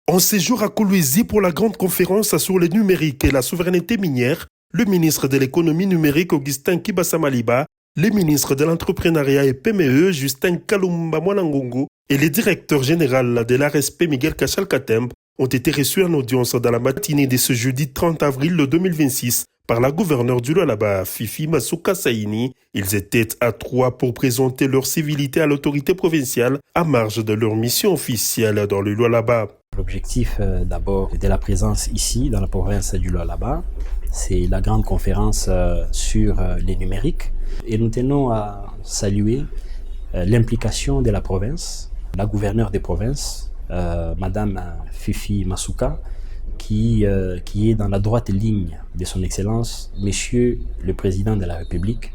En séjour à Kolwezi pour la grande conférence sur le numérique et la souveraineté minière, le ministre de l'économie numérique Augustin Kibasa-Maliba, le ministre de l'entrepreneuriat et PME Justin Kalumba Mwanangongo et le directeur général de l'ARSP Miguel Kachal-Katembe ont été reçus en audience dans la matinée de ce jeudi 30 avril 2026 par la gouverneure du Lualaba, Fifi Masuka Saini. Ils étaient à 3 pour présenter leur civilité à l'autorité provinciale à marge de leur mission officielle dans le Lualaba. L'objectif d'abord de la présence ici dans la province du Lualaba, c'est la grande conférence sur les numériques. Et nous tenons à saluer l'implication de la province, la gouverneure des provinces, Madame Fifi Masuka, qui est dans la droite ligne de son Excellence, Monsieur le Président de la République.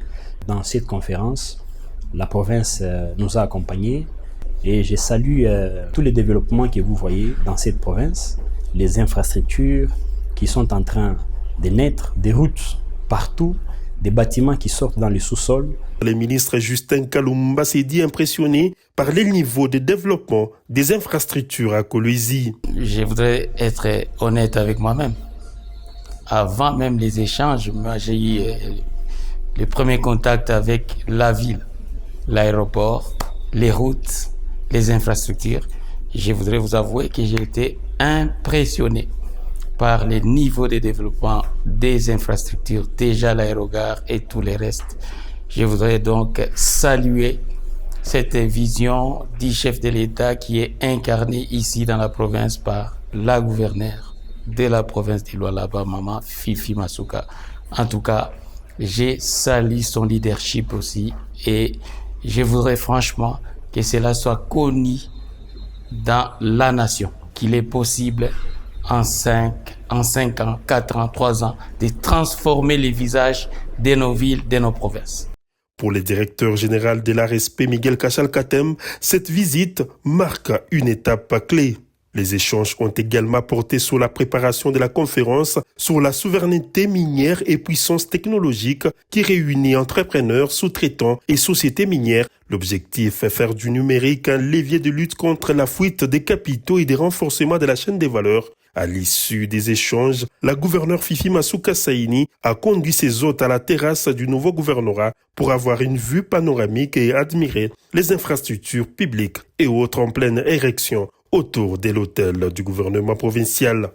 Dans cette conférence, la province nous a accompagnés et je salue tous les développements que vous voyez dans cette province, les infrastructures qui sont en train de naître, des routes partout, des bâtiments qui sortent dans le sous-sol. Le ministre Justin Kalumba s'est dit impressionné par le niveau de développement des infrastructures à Kolwezi. Je voudrais être honnête avec moi-même. Avant même les échanges, moi j'ai eu le premier contact avec la ville, l'aéroport, les routes, les infrastructures. Je voudrais vous avouer que j'ai été impressionné par les niveaux de développement des infrastructures, déjà l'aérogare et tout le reste. Je voudrais donc saluer cette vision du chef de l'État qui est incarnée ici dans la province par la gouverneure de la province du Lualaba, Maman Fifi Masuka. En tout cas, j'ai salué son leadership aussi et je voudrais franchement que cela soit connu dans la nation, qu'il est possible en 5 ans, 4 ans, 3 ans, de transformer les visages de nos villes, de nos provinces. Pour le directeur général de l'ARSP Miguel Kachal-Katembe, cette visite marque une étape clé. Les échanges ont également porté sur la préparation de la conférence sur la souveraineté minière et puissance technologique qui réunit entrepreneurs, sous-traitants et sociétés minières. L'objectif est faire du numérique un levier de lutte contre la fuite des capitaux et des renforcements de la chaîne des valeurs. À l'issue des échanges, la gouverneure Fifi Masuka Saini a conduit ses hôtes à la terrasse du nouveau gouvernorat pour avoir une vue panoramique et admirer les infrastructures publiques et autres en pleine érection autour de l'hôtel du gouvernement provincial.